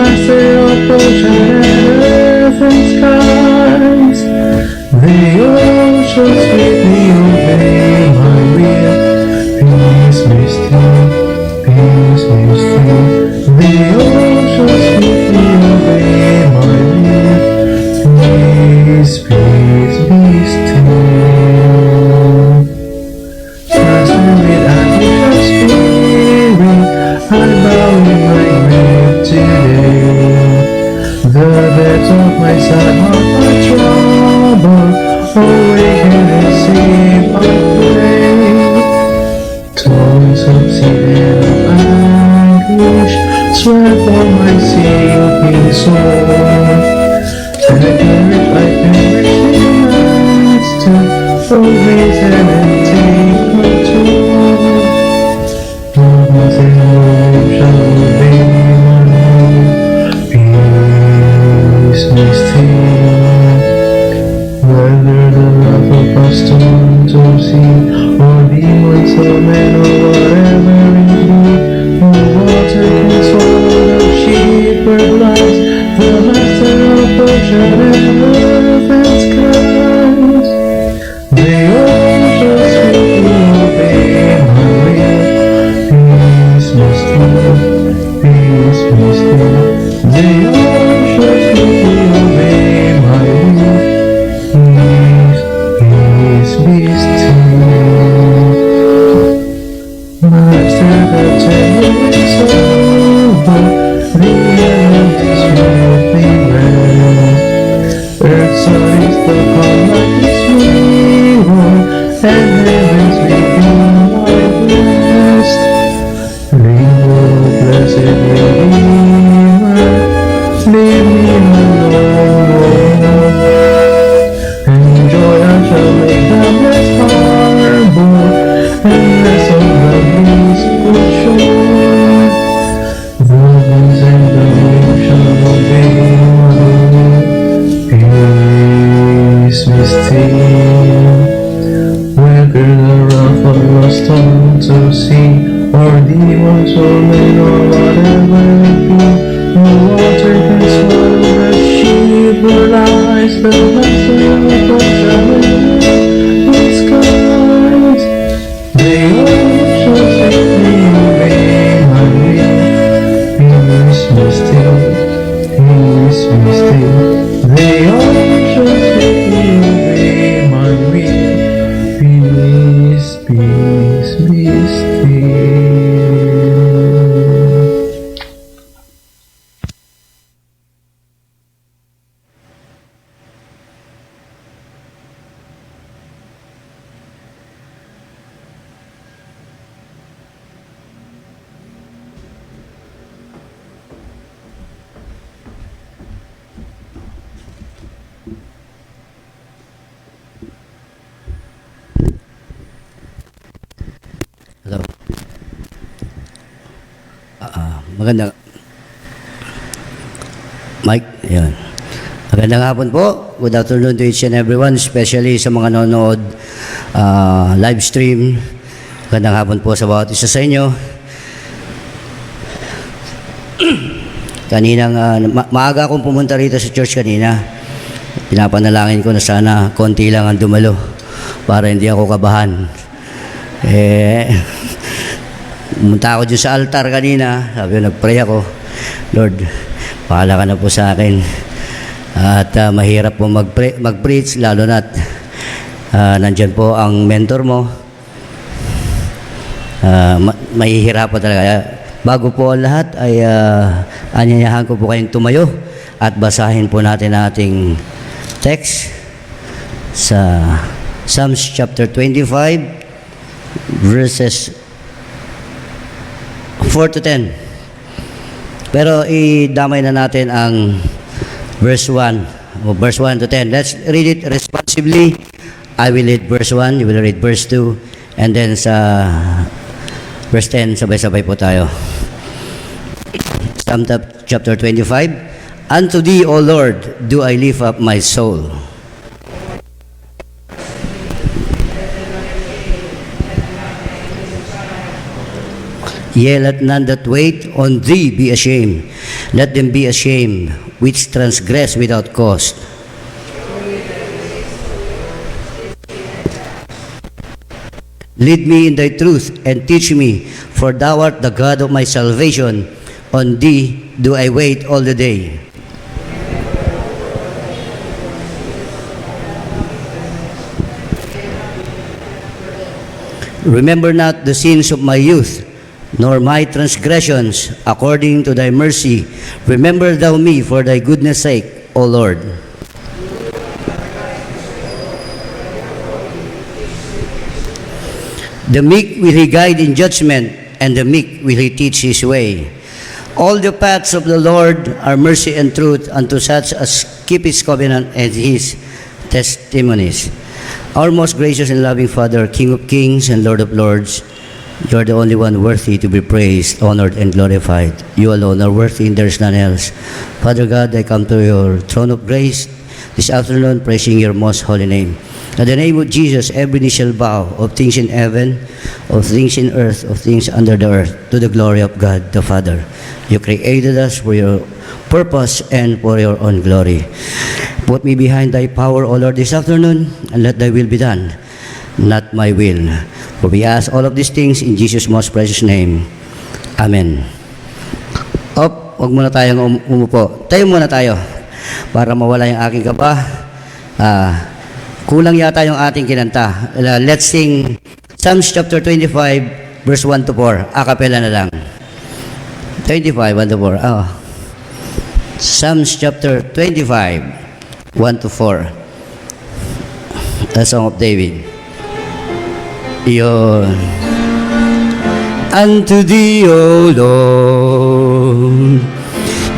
master of ocean and earth and skies. The oceans sweetly obey my will. Peace be still, peace be still. The oceans sweetly obey my will. Peace, peace be still. Master with anxious spirit, I bow in my grave today. The depths of my sad heart are troubled. Awaken and save, I pray. Tones of sin and anguish swept on my sinking soul. And I perish, Master, always and take control. Once in home shall obey my peace be still. Whether the wrath of a storm to sea, or demons or men or whatever it be, no water can swallow the sheep or glass, the master of ocean and earth and skies. The oceans sweetly obey my will. Peace be still, peace be still. The oceans sweetly obey my will. Peace be still. Master, the time is over. The elements will be rest. Earth's sun is the calm like its mirror, and heaven's begin my blessed. Rainbow, blessed Redeemer, leave me alone. Enjoy, I shall make the blessed harbor, and rest on the blissful shore. The winds and the waves shall obey my will. Peace be still. Whether the wrath of a storm to sea, or demons or men or whatever it be, no water can swallow the sheep or lies, the master of ocean and skies. The oceans sweetly obey my will. Peace be still, peace be still. The oceans sweetly obey my will. Peace, peace be still. Hello. Magandang Mike, yan. Magandang hapon po. Good afternoon to each and everyone, especially sa mga nanonood live stream. Magandang hapon po sa bawat isa sa inyo. Kaninang maaga akong pumunta rito sa church kanina. Pinapanalangin ko na sana konti lang ang dumalo para hindi ako kabahan. Pumunta ako dyan sa altar kanina. Sabi ko, nag-pray ako. Lord, bahala ka na po sa akin. At mahirap po mag-preach, lalo na't nandyan po ang mentor mo. Mahihirapan talaga. Bago po ang lahat ay anyayahan ko po kayong tumayo at basahin po natin ang ating text sa Psalms chapter 25 verses 4 to 10. Pero idamay na natin ang verse 1 o verse 1 to 10. Let's read it responsibly. I will read verse 1, you will read verse 2, and then sa verse 10 sabay-sabay po tayo. Psalm chapter 25. Unto thee, O Lord, do I lift up my soul. Yea, let none that wait on thee be ashamed. Let them be ashamed which transgress without cause. Lead me in thy truth and teach me, for thou art the God of my salvation. On thee do I wait all the day. Remember not the sins of my youth, nor my transgressions. According to thy mercy, remember thou me for thy goodness' sake, O Lord. The meek will he guide in judgment, and the meek will he teach his way. All the paths of the Lord are mercy and truth unto such as keep his covenant and his testimonies. Our most gracious and loving Father, King of kings and Lord of lords, you are the only one worthy to be praised, honored, and glorified. You alone are worthy, and there is none else. Father God, I come to your throne of grace this afternoon, praising your most holy name. In the name of Jesus, every knee shall bow, of things in heaven, of things in earth, of things under the earth, to the glory of God the Father. You created us for your purpose and for your own glory. Put me behind thy power, O Lord, this afternoon, and let thy will be done, not my will. For we ask all of these things in Jesus' most precious name. Amen. Huwag muna tayong umupo. Tayo muna tayo para mawala yung aking kaba. Kulang yata yung ating kinanta. Let's sing Psalms chapter 25, verse 1 to 4. A cappella na lang. 25, 1 to 4. Psalms chapter 25, 1 to 4. A Song of David. Yun. Unto thee, O Lord,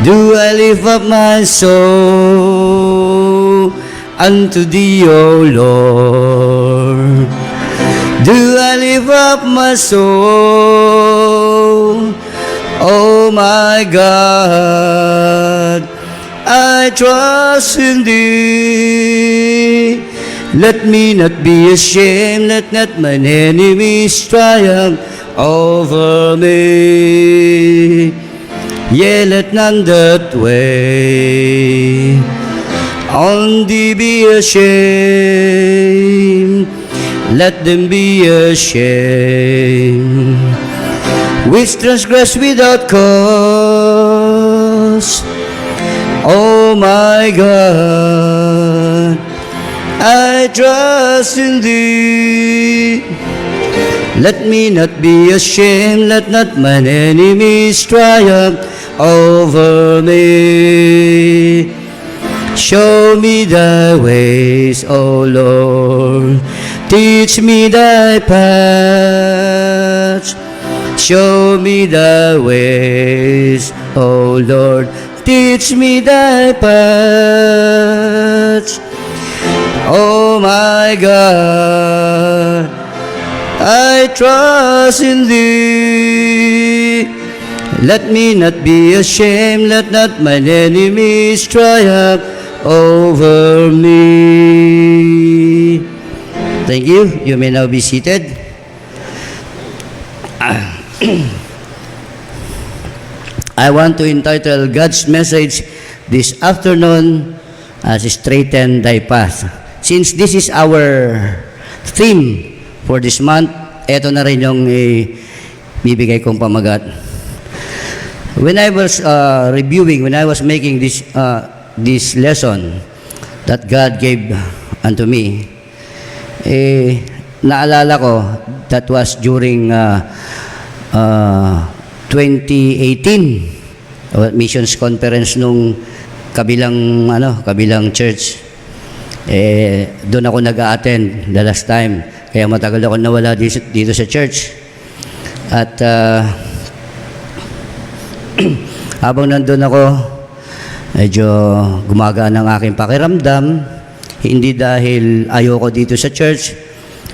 do I lift up my soul. Unto thee, O Lord, do I lift up my soul. Oh my God, I trust in thee. Let me not be ashamed, let not mine enemies triumph over me. Yea, let none that way on thee be ashamed, let them be ashamed which transgress without cause. Oh my God, I trust in thee. Let me not be ashamed, let not mine enemies triumph over me. Show me thy ways, O Lord, teach me thy paths. Show me thy ways, O Lord, teach me thy paths. Oh my God, I trust in thee. Let me not be ashamed, let not mine enemies triumph over me. Thank you. You may now be seated. I want to entitle God's message this afternoon as Straighten Thy Path. Since this is our theme for this month, eto na rin yung bibigay kong pamagat. When I was reviewing, when I was making this lesson that God gave unto me, naalala ko, that was during 2018 missions conference nung kabilang church. Doon ako nag-a-attend the last time, kaya matagal ako nawala dito sa church. At habang nandun ako, medyo gumagaan ang aking pakiramdam, hindi dahil ayoko dito sa church,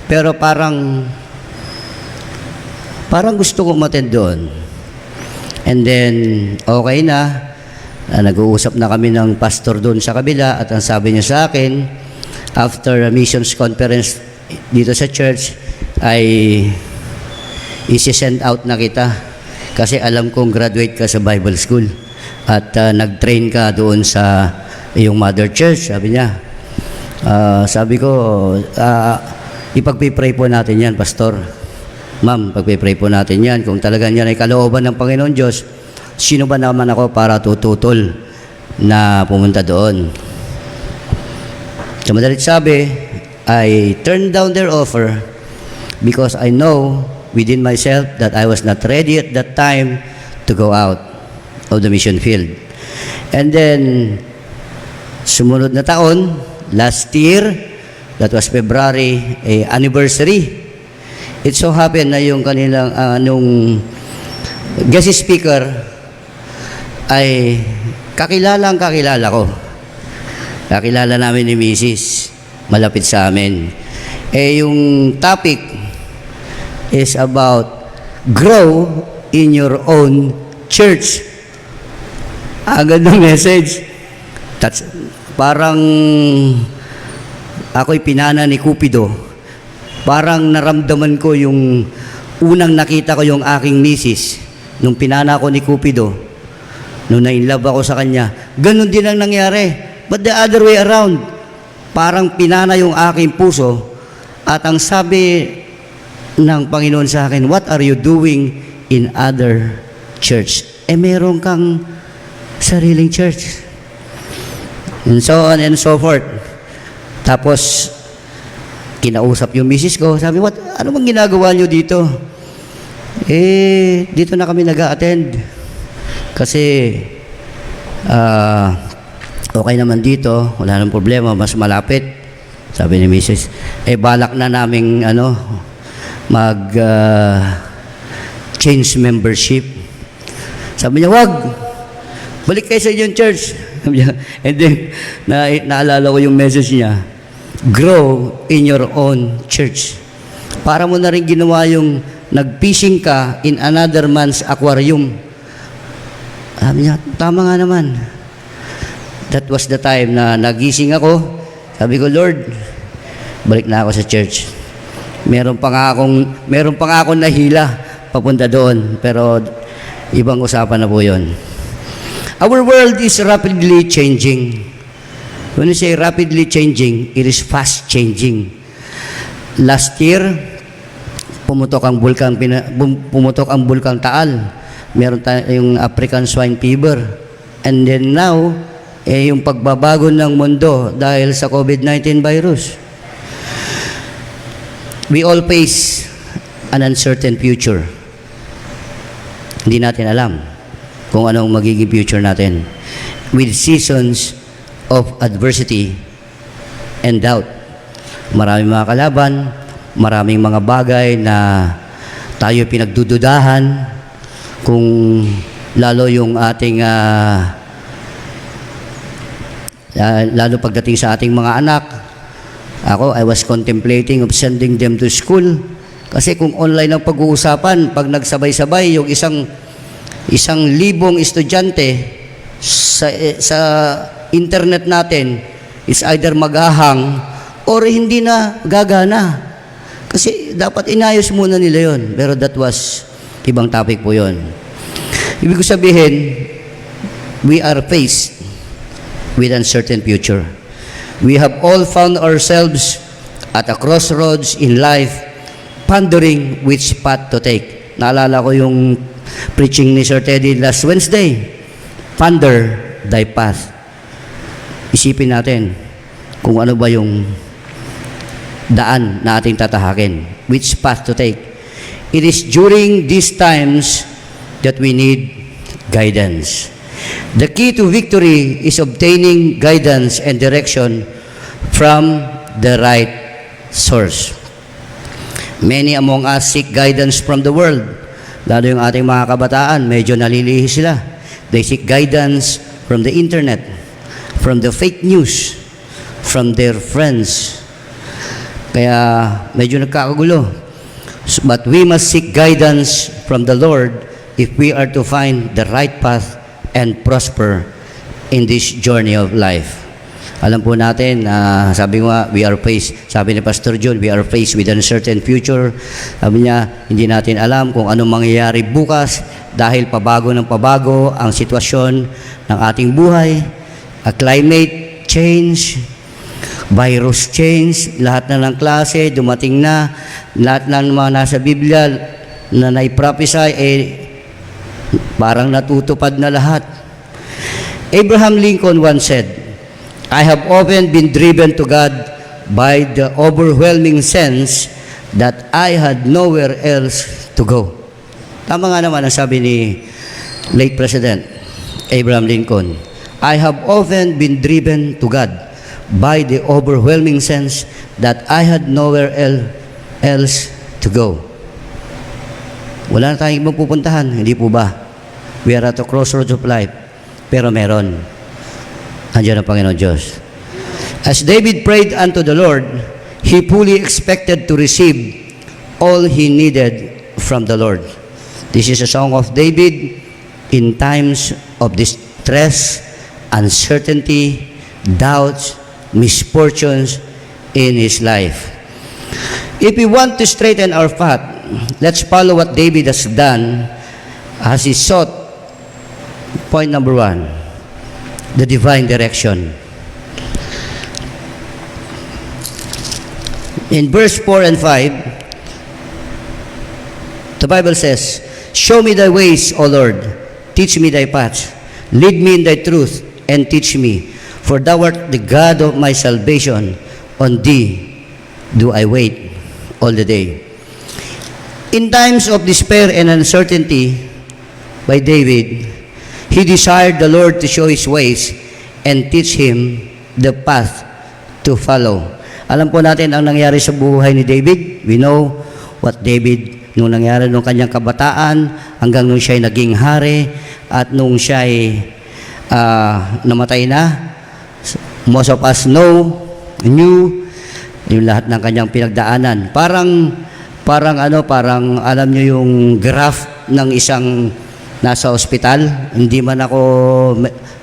pero parang gusto ko umattend doon. And then, okay na, nag-uusap na kami ng pastor doon sa kabila, at ang sabi niya sa akin, after a missions conference dito sa church, ay isi-send out na kita. Kasi alam kong graduate ka sa Bible school. at nag-train ka doon sa iyong mother church, sabi niya. Sabi ko, ipagpipray po natin yan, Pastor. Ma'am, pagpipray po natin yan. Kung talagang yan ay kalooban ng Panginoon Diyos, sino ba naman ako para tututol na pumunta doon? Sa madalit sabi, I turned down their offer because I know within myself that I was not ready at that time to go out of the mission field. And then, sumunod na taon, last year, that was February, anniversary. It so happened na yung kanilang, nung guest speaker ay kakilala ko. Kakilala namin ni Mrs. Malapit sa amin. Yung topic is about grow in your own church. Agad ng message. Parang ako'y pinana ni Cupido. Parang naramdaman ko yung unang nakita ko yung aking misis. Nung pinana ko ni Cupido, nung na-inlove ako sa kanya, ganun din ang nangyari. But the other way around, parang pinana yung aking puso at ang sabi ng Panginoon sa akin, what are you doing in other church? Meron kang sariling church. And so on and so forth. Tapos, kinausap yung misis ko. Sabi, ano bang ginagawa nyo dito? Dito na kami nag-a-attend. Kasi, okay naman dito. Wala nang problema. Mas malapit. Sabi ni misis. Balak na naming, change membership. Sabi niya, wag. Balik kayo sa inyong church. And then, naalala ko yung message niya, grow in your own church. Para mo na rin ginawa yung nag-fishing ka in another man's aquarium. Sabi niya, tama nga naman. That was the time na nagising ako. Sabi ko, Lord, balik na ako sa church. Meron pa nga akong nahila papunta doon. Pero ibang usapan na po yun. Our world is rapidly changing. When you say rapidly changing, it is fast changing. Last year, pumutok ang bulkang Taal. Meron tayong African swine fever. And then now, yung pagbabago ng mundo dahil sa COVID-19 virus. We all face an uncertain future. Hindi natin alam kung anong magiging future natin. With seasons of adversity and doubt. Maraming mga kalaban, maraming mga bagay na tayo pinagdududahan, kung lalo yung ating lalo pagdating sa ating mga anak. Ako, I was contemplating of sending them to school kasi kung online ang pag-uusapan, pag nagsabay-sabay yung isang libong estudyante sa internet natin is either maghahang or hindi na gagana. Kasi dapat inayos muna nila yon. Pero that was ibang topic po yon. Ibig ko sabihin, we are faced with uncertain future. We have all found ourselves at a crossroads in life, pondering which path to take. Naalala ko yung preaching ni Sir Teddy last Wednesday. Ponder thy path. Isipin natin kung ano ba yung daan na ating tatahakin. Which path to take. It is during these times that we need guidance. The key to victory is obtaining guidance and direction from the right source. Many among us seek guidance from the world. Lalo yung ating mga kabataan, medyo nalilihi sila. They seek guidance from the internet, from the fake news, from their friends. Kaya medyo nagkakagulo. But we must seek guidance from the Lord if we are to find the right path and prosper in this journey of life. Alam po natin, sabi nga, we are faced, sabi ni Pastor John, we are faced with uncertain future. Sabi niya, hindi natin alam kung anong mangyayari bukas, dahil pabago ng pabago ang sitwasyon ng ating buhay, climate change, virus change, lahat na ng klase, dumating na, lahat na ng mga nasa Biblia na naiprophesy, parang natutupad na lahat. Abraham Lincoln once said, "I have often been driven to God by the overwhelming sense that I had nowhere else to go." Tama nga naman ang sabi ni late President Abraham Lincoln. I have often been driven to God by the overwhelming sense that I had nowhere else to go. Wala na tayong ibang pupuntahan, hindi po ba? We are at the crossroads of life. Pero meron. Andiyan ang Panginoon Diyos. As David prayed unto the Lord, he fully expected to receive all he needed from the Lord. This is a song of David in times of distress, uncertainty, doubts, misfortunes in his life. If we want to straighten our path, let's follow what David has done as he sought, point number 1, the divine direction. In verse 4 and 5, the Bible says, "Show me thy ways, O Lord, teach me thy paths, lead me in thy truth, and teach me, for thou art the God of my salvation, on thee do I wait all the day." In times of despair and uncertainty, by David, he desired the Lord to show his ways and teach him the path to follow. Alam po natin ang nangyari sa buhay ni David. We know what David, nung nangyari nung kanyang kabataan, hanggang nung siya ay naging hari, at nung siya ay namatay na. Most of us knew yung lahat ng kanyang pinagdaanan. Parang alam niyo yung graph ng isang nasa ospital. Hindi man ako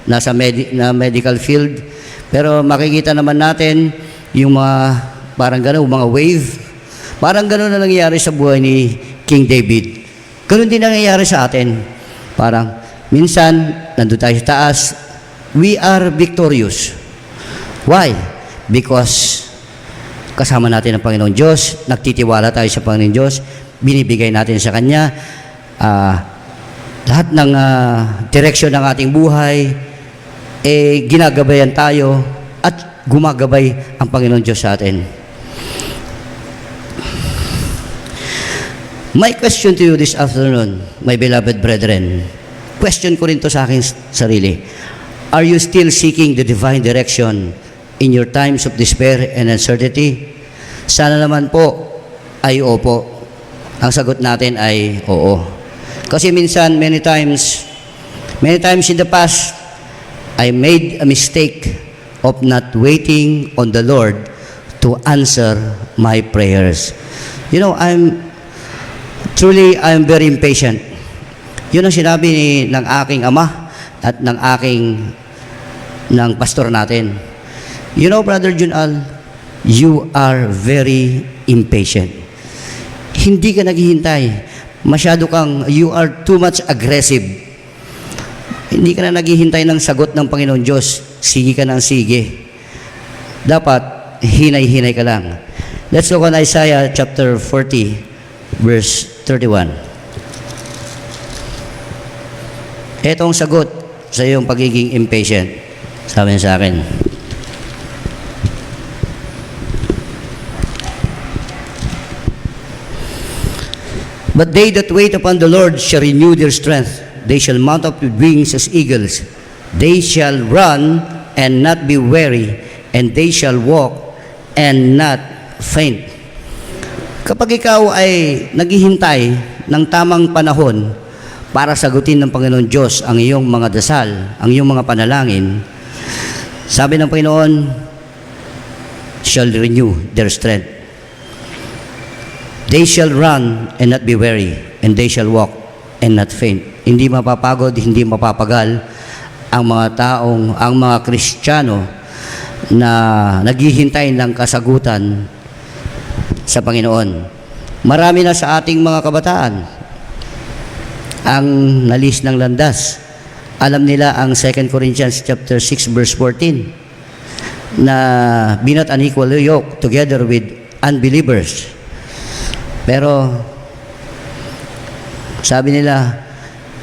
nasa medical field, pero makikita naman natin yung mga parang gano'n, mga wave. Parang gano'n na nangyayari sa buhay ni King David. Gano'n din nangyayari sa atin. Parang minsan nandun tayo sa taas, we are victorious. Why? Because kasama natin ang Panginoon Diyos, nagtitiwala tayo sa Panginoon Diyos, binibigay natin sa Kanya lahat ng direksyon ng ating buhay, ginagabayan tayo at gumagabay ang Panginoon Diyos sa atin. My question to you this afternoon, my beloved brethren, question ko rin to sa aking sarili. Are you still seeking the divine direction in your times of despair and uncertainty? Sana naman po ay opo. Ang sagot natin ay oo. Kasi minsan, many times in the past, I made a mistake of not waiting on the Lord to answer my prayers. You know, I'm very impatient. Yun ang sinabi ng aking ama at ng pastor natin. You know, Brother Junal, you are very impatient. Hindi ka naghihintay. You are too much aggressive. Hindi ka na naghihintay ng sagot ng Panginoon Diyos. Sige ka ng sige. Dapat, hinay-hinay ka lang. Let's look on Isaiah chapter 40, verse 31. Ito ang sagot sa iyong pagiging impatient. Sabi niya sa akin, "But they that wait upon the Lord shall renew their strength. They shall mount up with wings as eagles. They shall run and not be weary, and they shall walk and not faint." Kapag ikaw ay naghihintay ng tamang panahon para sagutin ng Panginoon Diyos ang iyong mga dasal, ang iyong mga panalangin, sabi ng Panginoon, shall renew their strength. They shall run and not be weary, and they shall walk and not faint. Hindi mapapagod, hindi mapapagal ang mga Kristiyano na naghihintay ng kasagutan sa Panginoon. Marami na sa ating mga kabataan ang nalis ng landas. Alam nila ang 2 Corinthians chapter 6 verse 14 na be not unequal yoke together with unbelievers. Pero sabi nila,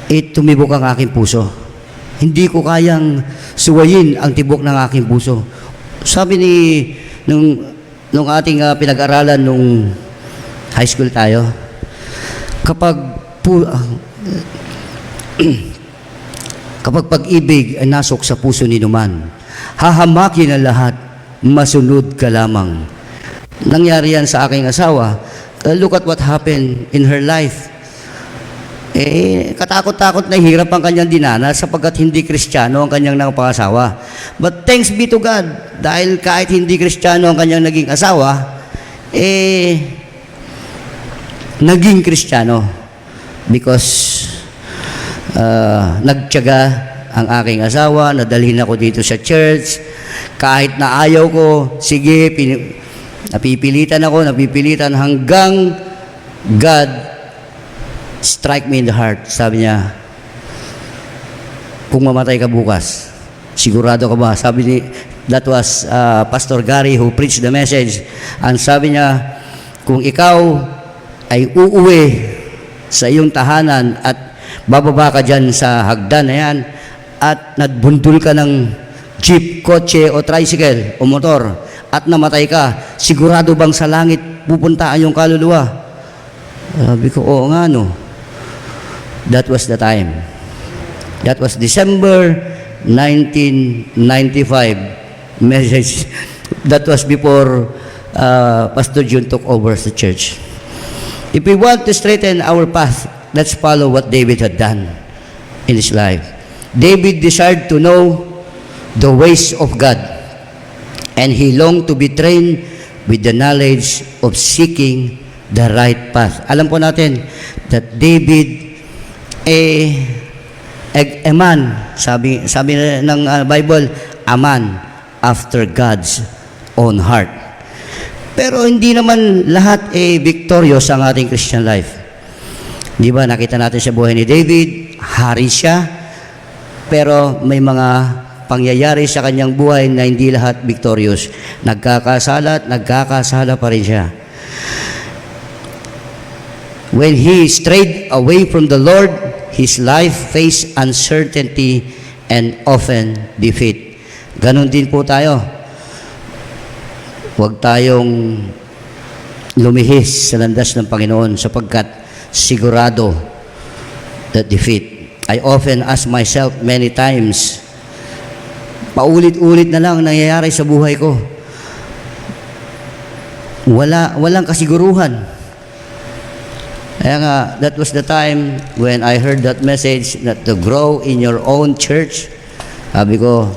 tumibok ang aking puso. Hindi ko kayang suwayin ang tibok ng aking puso. Sabi nung ating pinag-aralan nung high school tayo, kapag pag-ibig ay nasok sa puso ni numan, hahamakin ang lahat, masunod ka lamang. Nangyari yan sa aking asawa. Look at what happened in her life. Katakot-takot na hirap ang kanyang dinanas sapagkat hindi Kristiyano ang kanyang pangasawa. But thanks be to God, dahil kahit hindi Kristiyano ang kanyang naging asawa, naging Kristiyano. Because nagtiyaga ang aking asawa, nadalhin ako dito sa church, kahit na ayaw ko, sige, napipilitan hanggang God strike me in the heart. Sabi niya, kung mamatay ka bukas, sigurado ka ba? That was Pastor Gary who preached the message. Ang sabi niya, kung ikaw ay uuwi sa iyong tahanan at bababa ka dyan sa hagdan na yan at nadbundol ka ng jeep, kotse o tricycle o motor at namatay ka, sigurado bang sa langit pupunta ang iyong kaluluwa? Sabi ko, oo nga no. That was the time. That was December 1995 message. That was before Pastor June took over the church. If we want to straighten our path, let's follow what David had done in his life. David desired to know the ways of God, and he longed to be trained with the knowledge of seeking the right path. Alam po natin that David a man, sabi ng Bible, a man after God's own heart. Pero hindi naman lahat victorious ang ating Christian life. Di ba, nakita natin sa buhay ni David, hari siya, pero may mga pangyayari sa kanyang buhay na hindi lahat victorious. Nagkakasala pa rin siya. When he strayed away from the Lord, his life faced uncertainty and often defeat. Ganon din po tayo. Huwag tayong lumihis sa landas ng Panginoon sapagkat sigurado that defeat. I often ask myself many times, paulit-ulit na lang nangyayari sa buhay ko. Walang kasiguruhan. Kaya nga, that was the time when I heard that message that to grow in your own church. Sabi ko,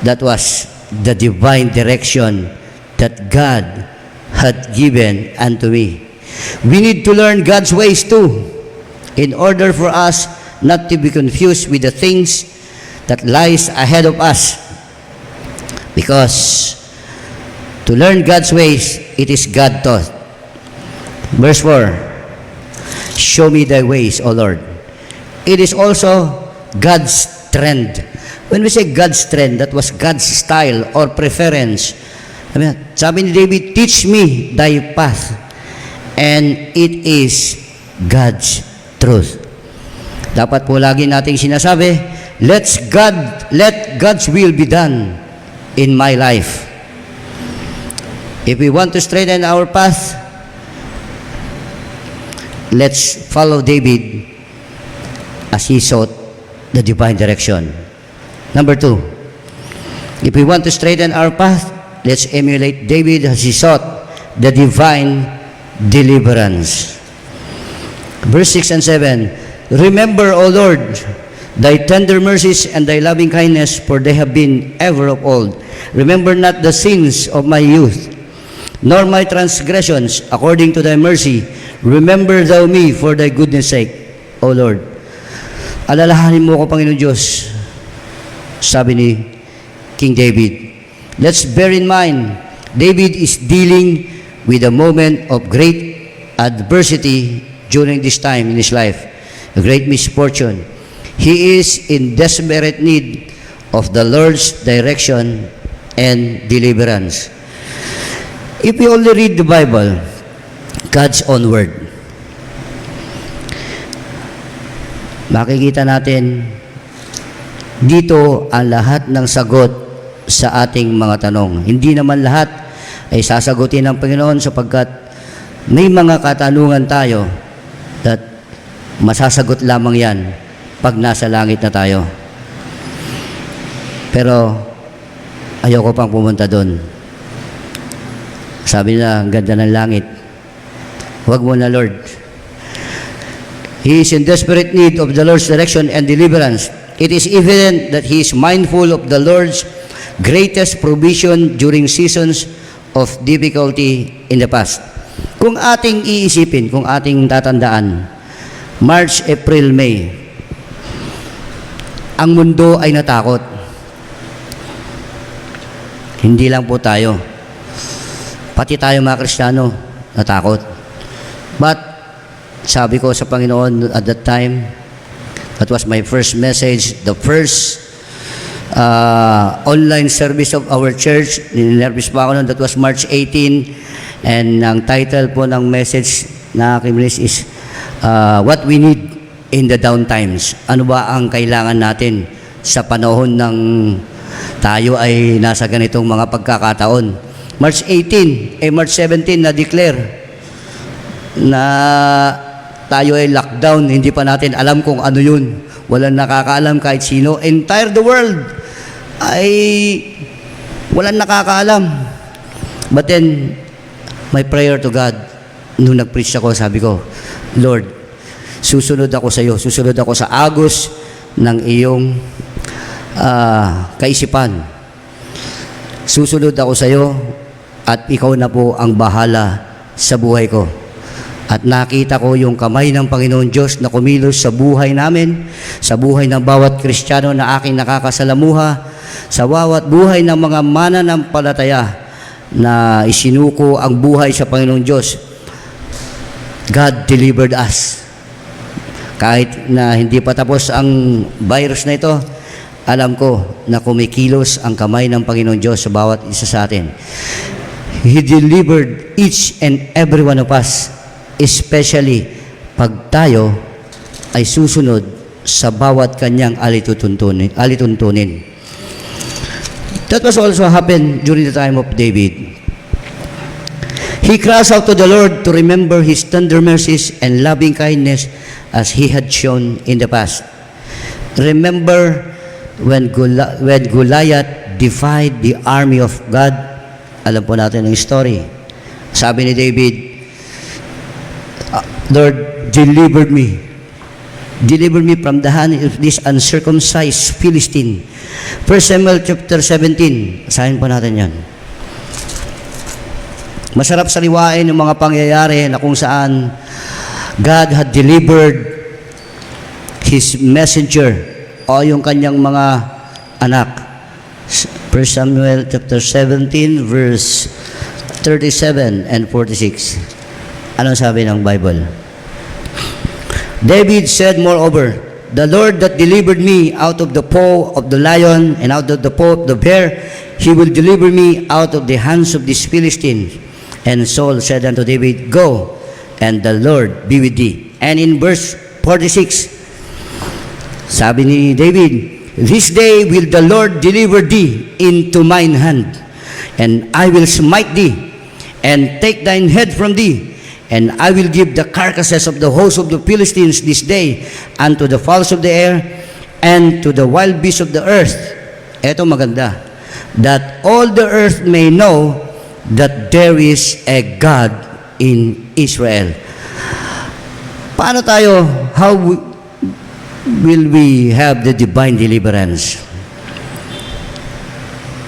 that was the divine direction that God had given unto me. We need to learn God's ways too, in order for us not to be confused with the things that lies ahead of us. Because to learn God's ways, it is God taught. Verse 4, show me thy ways, O Lord. It is also God's trend. When we say God's trend, that was God's style or preference. Sabi ni David, teach me thy path, and it is God's truth. Dapat po lagi nating sinasabi, let God's will be done in my life. If we want to straighten our path, let's follow David as he sought the divine direction. Number 2, if we want to straighten our path, let's emulate David as he sought the divine deliverance. Verse 6 and 7, remember, O Lord, thy tender mercies and thy loving kindness, for they have been ever of old. Remember not the sins of my youth, nor my transgressions. According to thy mercy, remember thou me for thy goodness sake, O Lord. Alalahanin mo ko, Panginoon Diyos, sabi ni King David. Let's bear in mind, David is dealing with a moment of great adversity during this time in his life. a great misfortune. He is in desperate need of the Lord's direction and deliverance. If we only read the Bible, God's own word, makikita natin dito ang lahat ng sagot sa ating mga tanong. Hindi naman lahat ay sasagutin ng Panginoon sapagkat may mga katanungan tayo that masasagot lamang yan pag nasa langit na tayo. Pero ayoko pang pumunta doon. Sabi nila, ang ganda ng langit. Huwag mo na, Lord. He is in desperate need of the Lord's direction and deliverance. It is evident that he is mindful of the Lord's greatest provision during seasons of difficulty in the past. Kung ating iisipin, kung ating tatandaan, March, April, May, ang mundo ay natakot. Hindi lang po tayo. Pati tayo mga Kristiyano, natakot. But, sabi ko sa Panginoon at that time, that was my first message, the first online service of our church. Ninervous pa ako noon, that was March 18. And ang title po ng message na aking is What We Need in the Down Times. Ano ba ang kailangan natin sa panahon ng tayo ay nasa ganitong mga pagkakataon. March 17 na-declare na tayo ay lockdown. Hindi pa natin alam kung ano yun. Walang nakakaalam kahit sino. Entire the world ay walang nakakaalam. But then, my prayer to God, nung nag-preach ako, sabi ko, Lord, susunod ako sa iyo. Susunod ako sa agos ng iyong kaisipan. Susunod ako sa iyo at ikaw na po ang bahala sa buhay ko. At nakita ko yung kamay ng Panginoon Diyos na kumilos sa buhay namin, sa buhay ng bawat Kristiyano na aking nakakasalamuha, sa bawat buhay ng mga mananampalataya na isinuko ang buhay sa Panginoon Diyos. God delivered us. Kahit na hindi pa tapos ang virus na ito, alam ko na kumikilos ang kamay ng Panginoon Diyos sa bawat isa sa atin. He delivered each and every one of us, especially pag tayo ay susunod sa bawat kanyang alituntunin. That was also happened during the time of David. He cries out to the Lord to remember his tender mercies and loving kindness as he had shown in the past. Remember when Goliath defied the army of God. Alam po natin ang story. Sabi ni David, Lord, deliver me. Deliver me from the hand of this uncircumcised Philistine. 1 Samuel chapter 17. Asahin po natin yan. Masarap saliwain yung mga pangyayari na kung saan God had delivered His messenger o yung kanyang mga anak. 1 Samuel chapter 17 verse 37 and 46. Anong sabi ng Bible? David said, moreover, the Lord that delivered me out of the paw of the lion and out of the paw of the bear, He will deliver me out of the hands of this Philistine. And Saul said unto David, go, and the Lord be with thee. And in verse 46, sabi ni David, this day will the Lord deliver thee into mine hand, and I will smite thee, and take thine head from thee, and I will give the carcasses of the host of the Philistines this day unto the fowls of the air, and to the wild beasts of the earth. Eto maganda. That all the earth may know that there is a God in Israel. Paano tayo, how will we have the divine deliverance?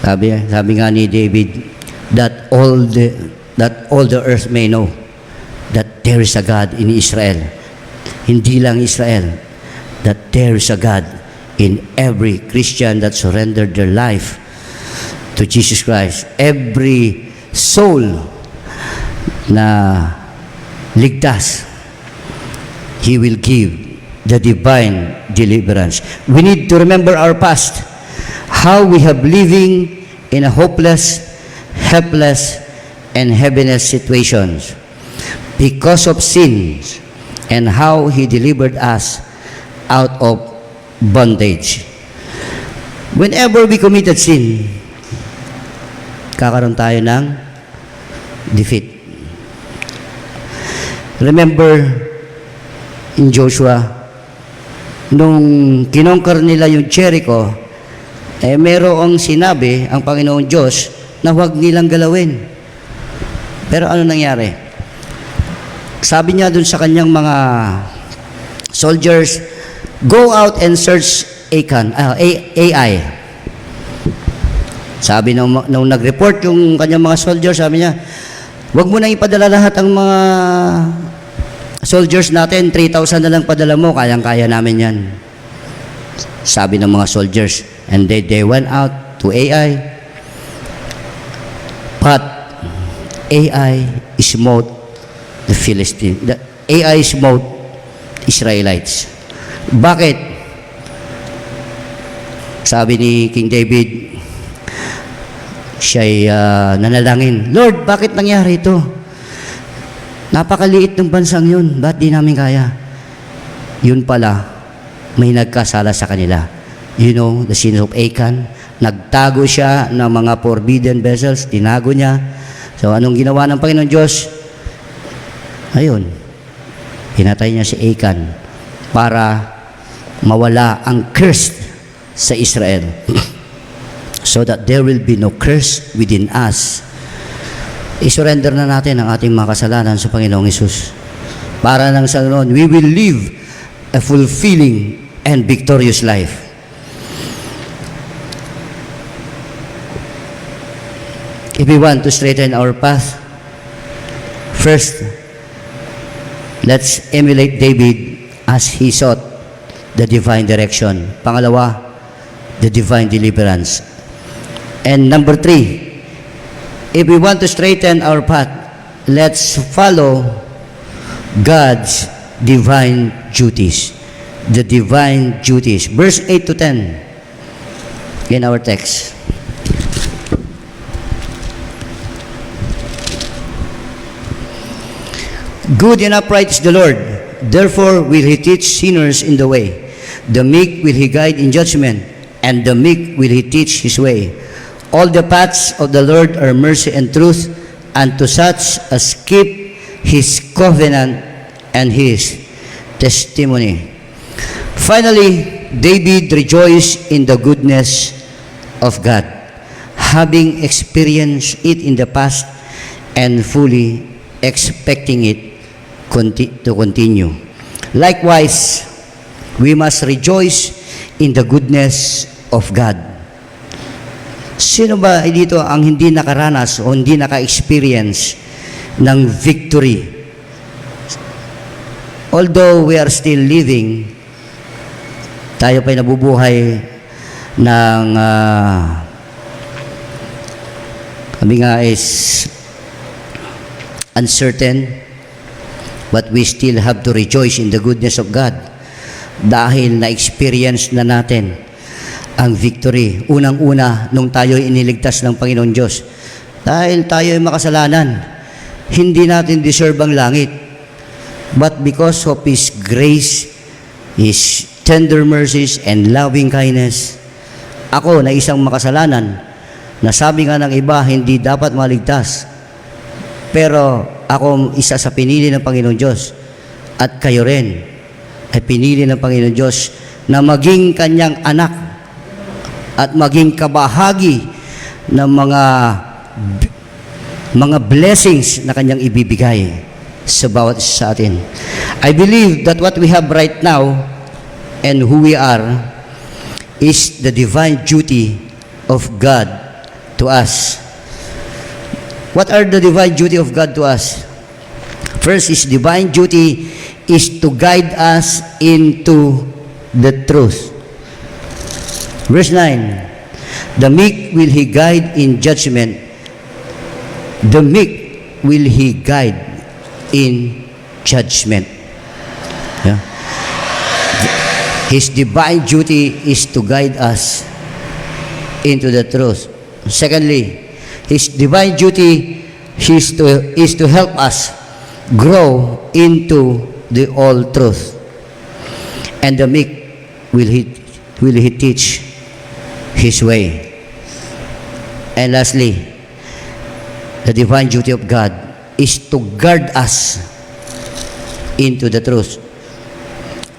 Sabi nga ni David, that all the earth may know that there is a God in Israel. Hindi lang Israel, that there is a God in every Christian that surrendered their life to Jesus Christ. Every soul na ligtas, He will give the divine deliverance. We need to remember our past, how we have living in a hopeless, helpless, and heaviness situations because of sins, and how He delivered us out of bondage. Whenever we committed sin, kakaroon tayo ng defeat. Remember in Joshua, nung kinongkar nila yung Jericho, merong sinabi ang Panginoon Diyos na huwag nilang galawin. Pero ano nangyari? Sabi niya dun sa kanyang mga soldiers, go out and search Ai. Sabi nung nag-report yung kanyang mga soldiers, sabi niya, huwag mo nang ipadala lahat ang mga soldiers natin, 3,000 na lang padala mo, kayang-kaya namin yan. Sabi ng mga soldiers. And they went out to Ai. But Ai smote the Philistines. Ai smote Israelites. Bakit? Sabi ni King David, siya'y nanalangin, Lord, bakit nangyari ito? Napakaliit ng bansang yun. Ba't di namin kaya? Yun pala, may nagkasala sa kanila. You know, the sins of Achan. Nagtago siya ng mga forbidden vessels. Tinago niya. So, anong ginawa ng Panginoon Diyos? Ayun. Hinatay niya si Achan para mawala ang curse sa Israel. So that there will be no curse within us. I-surrender na natin ang ating mga kasalanan sa Panginoong Hesus. Para nang sa noon, we will live a fulfilling and victorious life. If we want to straighten our path, first, let's emulate David as he sought the divine direction. Pangalawa, the divine deliverance. And number 3, if we want to straighten our path, let's follow God's divine duties. The divine duties. Verse 8 to 10 in our text. Good and upright is the Lord. Therefore will He teach sinners in the way. The meek will He guide in judgment, and the meek will He teach His way. All the paths of the Lord are mercy and truth, and to such as keep His covenant and His testimony. Finally, David rejoiced in the goodness of God, having experienced it in the past and fully expecting it to continue. Likewise, we must rejoice in the goodness of God. Sino ba dito ang hindi nakaranas o hindi naka-experience ng victory? Although we are still living, tayo pa'y nabubuhay ng kami nga is uncertain, but we still have to rejoice in the goodness of God dahil na-experience na natin ang victory. Unang-una, nung tayo iniligtas ng Panginoon Diyos. Dahil tayo ay makasalanan, hindi natin deserve ang langit. But because of His grace, His tender mercies, and loving kindness, ako na isang makasalanan, na sabi nga ng iba, hindi dapat maligtas. Pero ako isa sa pinili ng Panginoon Diyos, at kayo rin ay pinili ng Panginoon Diyos na maging kanyang anak at maging kabahagi ng mga blessings na kanyang ibibigay sa bawat isa sa atin. I believe that what we have right now and who we are is the divine duty of God to us. What are the divine duty of God to us? First, His divine duty is to guide us into the truth. Verse 9, the meek will He guide in judgment. The meek will He guide in judgment. Yeah. His divine duty is to guide us into the truth. Secondly, His divine duty is to help us grow into the all truth. And the meek will he teach His way. And lastly, the divine duty of God is to guard us into the truth.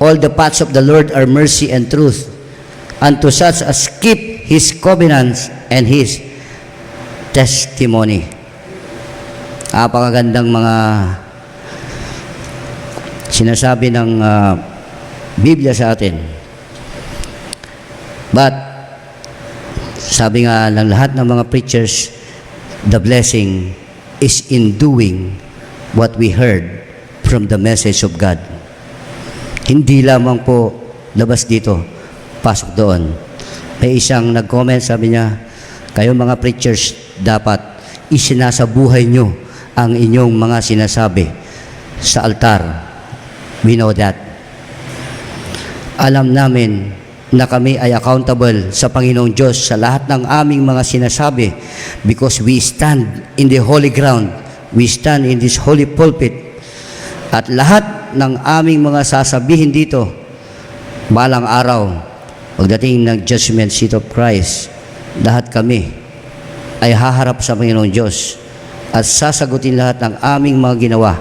All the paths of the Lord are mercy and truth, unto such as keep His covenants and His testimony. Napakagandang mga sinasabi ng Biblia sa atin. But, sabi nga ng lahat ng mga preachers, the blessing is in doing what we heard from the message of God. Hindi lamang po labas dito, pasok doon. May isang nag-comment, sabi niya, kayo mga preachers, dapat isinasabuhay nyo ang inyong mga sinasabi sa altar. We know that. Alam namin na kami ay accountable sa Panginoong Diyos sa lahat ng aming mga sinasabi because we stand in the holy ground. We stand in this holy pulpit. At lahat ng aming mga sasabihin dito, balang araw, pagdating ng judgment seat of Christ, lahat kami ay haharap sa Panginoong Diyos at sasagutin lahat ng aming mga ginawa.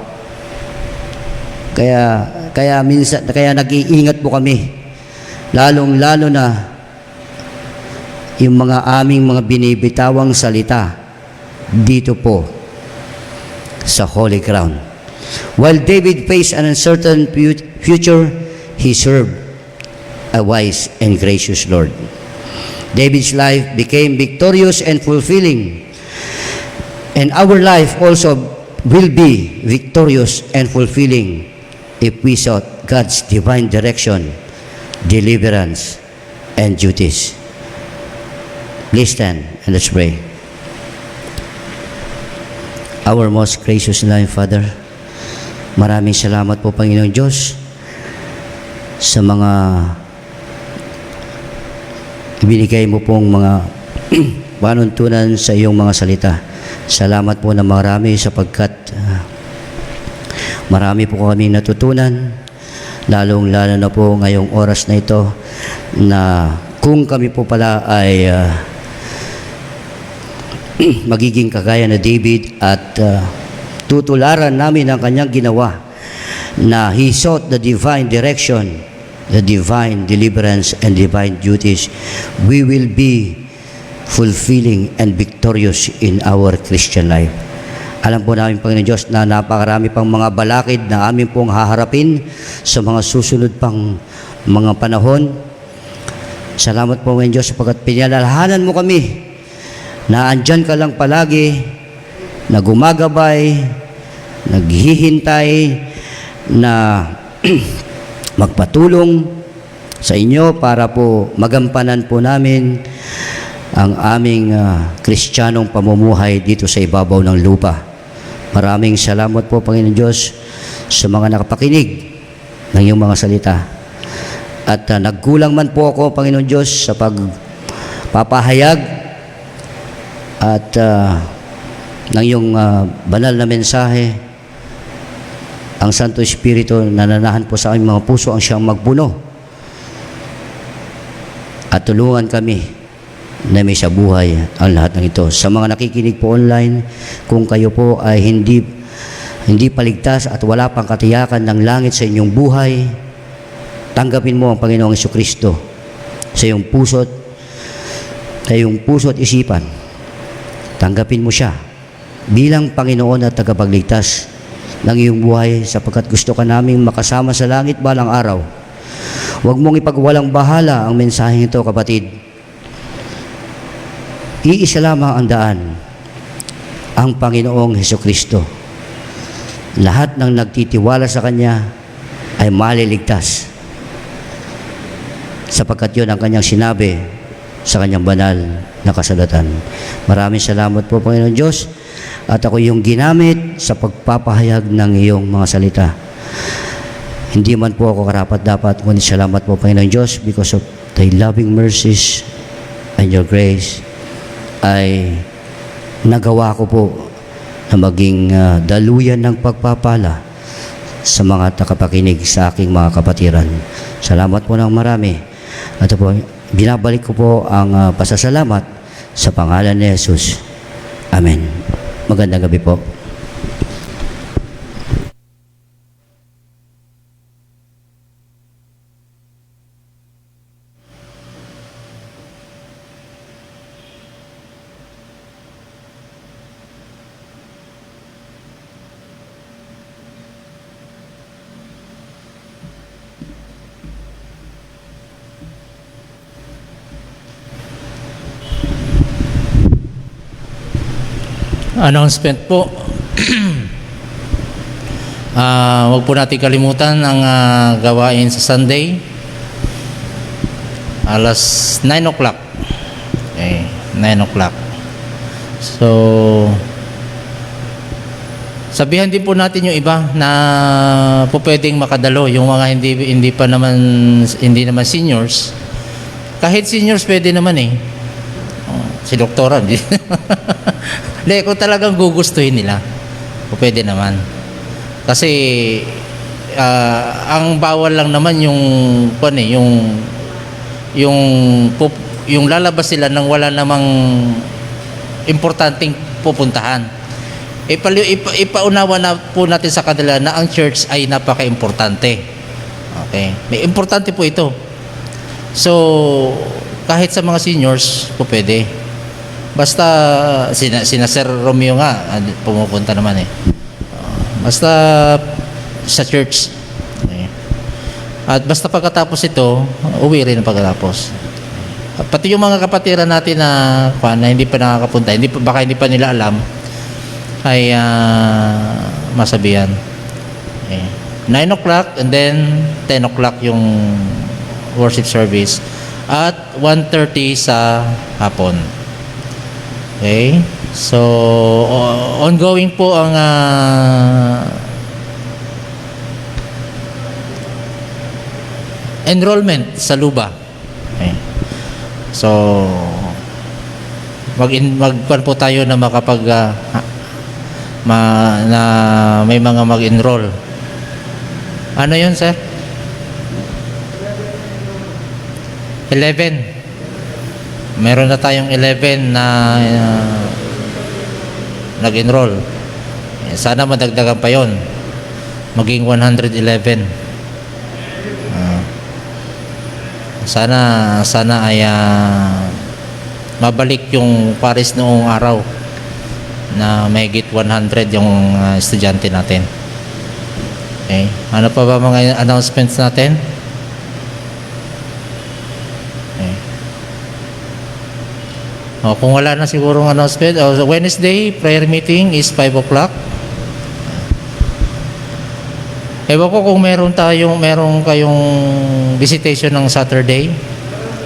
Kaya nag-iingat po kami, lalong-lalo na yung mga aming mga binibitawang salita dito po sa holy ground. While David faced an uncertain future, he served a wise and gracious Lord. David's life became victorious and fulfilling, and our life also will be victorious and fulfilling if we sought God's divine direction, deliverance, and duties. Please stand and let's pray. Our most gracious and loving Father, maraming salamat po, Panginoong Diyos, sa mga ibinigay mo pong mga panuntunan sa iyong mga salita. Salamat po na marami sapagkat marami po kami natutunan, lalong-lalo na po ngayong oras na ito, na kung kami po pala ay magiging kagaya na David at tutularan namin ang kanyang ginawa, na he sought the divine direction, the divine deliverance, and divine duties, we will be fulfilling and victorious in our Christian life. Alam po namin, Panginoon Diyos, na napakarami pang mga balakid na amin pong haharapin sa mga susunod pang mga panahon. Salamat po, Panginoon Diyos, sapagkat pinalalahanan mo kami na andyan ka lang palagi, na gumagabay, naghihintay, na magpatulong sa inyo para po magampanan po namin ang aming kristyanong pamumuhay dito sa ibabaw ng lupa. Maraming salamat po, Panginoon Diyos, sa mga nakapakinig ng iyong mga salita. At nagkulang man po ako, Panginoon Diyos, sa pagpapahayag at ng iyong banal na mensahe. Ang Santo Espiritu nananahan po sa aming mga puso ang siyang magbuno. At tulungan kami na may sa buhay ang lahat ng ito. Sa mga nakikinig po online, kung kayo po ay hindi paligtas at wala pang katiyakan ng langit sa inyong buhay, tanggapin mo ang Panginoong Jesucristo sa iyong puso't isipan. Tanggapin mo siya bilang Panginoon at tagapagligtas ng iyong buhay, sapagkat gusto ka naming makasama sa langit balang araw. Huwag mong ipagwalang bahala ang mensaheng ito, kapatid. Iisa lamang ang daan, ang Panginoong Jesucristo. Lahat ng nagtitiwala sa Kanya ay maliligtas, sapagkat yun ang Kanyang sinabi sa Kanyang banal na kasulatan. Maraming salamat po, Panginoon Diyos, at ako yung ginamit sa pagpapahayag ng iyong mga salita. Hindi man po ako karapat-dapat, ngunit salamat po, Panginoon Diyos, because of Thy loving mercies and Your grace, ay nagawa ko po na maging daluyan ng pagpapala sa mga takapakinig sa aking mga kapatiran. Salamat po ng marami. At po, binabalik ko po ang pasasalamat sa pangalan ni Jesus. Amen. Magandang gabi po. Announcement po. Huwag po natin kalimutan ang gawain sa Sunday. Alas 9 o'clock. Okay, 9 o'clock. So, sabihan din po natin yung iba na po pwedeng makadalo, yung mga hindi naman seniors. Kahit seniors pwede naman eh. Si doktora hindi. Hindi, kung talagang gugustuhin nila, o pwede naman. Kasi ang bawal lang naman yung lalabas sila nang wala namang importanteng pupuntahan. Ipaunawa na po natin sa kanila na ang church ay napaka-importante. Okay? May importante po ito. So, kahit sa mga seniors, po pwede. Basta sina Sir Romeo nga pumupunta naman eh. Basta sa church. Okay. At basta pagkatapos ito, uwi rin pagkatapos. Pati yung mga kapatiran natin na hindi pa nakakapunta, baka hindi pa nila alam, ay masabihan. Okay. 9 o'clock and then 10 o'clock yung worship service at 1:30 sa hapon. Okay? So, ongoing po ang enrollment sa Luba. Okay. So, magpan po tayo na makapag na may mga mag-enroll. Ano yun, sir? 11. Meron na tayong 11 na nag-enroll. Sana madagdagan pa yon, maging 111. Sana ay mabalik yung pares noong araw na mahigit 100 yung estudyante natin. Okay. Ano pa ba mga announcements natin? Kung wala na sigurong announcement, Wednesday, prayer meeting is 5 o'clock. Ewan ko kung meron kayong visitation ng Saturday.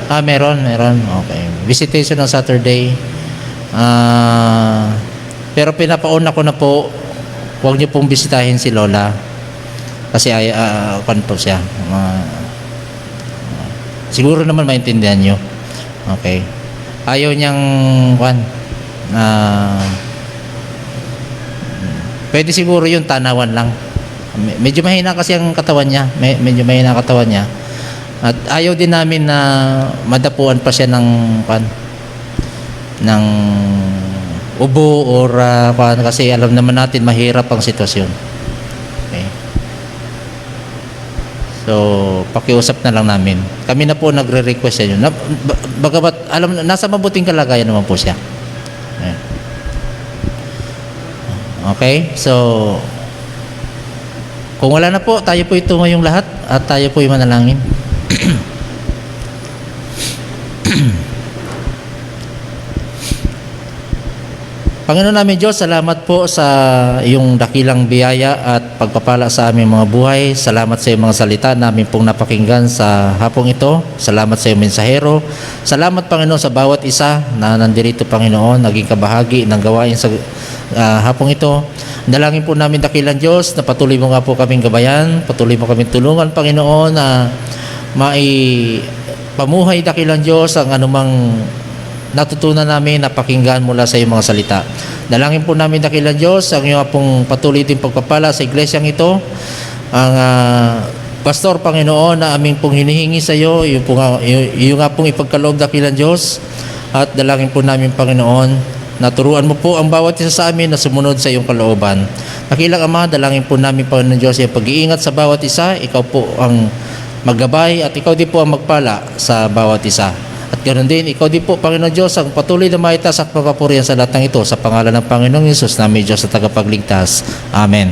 Meron. Okay. Visitation ng Saturday. Pero pinapauna ko na po, huwag niyo pong bisitahin si Lola. Kasi po siya. Siguro naman maintindihan niyo. Okay. Ayaw niyang pwede siguro yung tanawan lang. Medyo mahina kasi ang katawan niya. Medyo mahina ang katawan niya. At ayaw din namin na madapuan pa siya ng ubo or kasi alam naman natin mahirap ang sitwasyon. Okay. So, pakiusap na lang namin. Kami na po nagre-request sa inyo. Bagamat nasa mabuting kalagayan naman po siya. Okay? So, kung wala na po, tayo po ito ngayong lahat at tayo po yung manalangin. Panginoon namin Diyos, salamat po sa iyong dakilang biyaya at pagpapala sa aming mga buhay. Salamat sa iyong mga salita namin pong napakinggan sa hapong ito. Salamat sa iyong mensahero. Salamat Panginoon sa bawat isa na nandirito Panginoon, naging kabahagi ng gawain sa hapong ito. Dalangin po namin dakilang Diyos na patuloy mo nga po kaming gabayan, patuloy mo kaming tulungan Panginoon na pamuhay dakilang Diyos ang anumang natutunan namin na pakinggan mula sa iyong mga salita. Dalangin po namin dakilang Diyos ang iyong pong patuloy din pagpapala sa iglesyang ito. Ang pastor Panginoon na aming pong hinihingi sa iyo, yung nga pong ipagkaloob dakilang Diyos. At dalangin po namin Panginoon na turuan mo po ang bawat isa sa amin na sumunod sa iyong kalooban. Dakilang Ama, dalangin po namin Panginoon Diyos yung pag-iingat sa bawat isa. Ikaw po ang maggabay at ikaw din po ang magpala sa bawat isa. At ganoon din, ikaw din po, Panginoon Diyos, ang patuloy na maitaas at magpapurihan sa lahat ng ito. Sa pangalan ng Panginoong Yesus, namin Diyos sa tagapagligtas. Amen.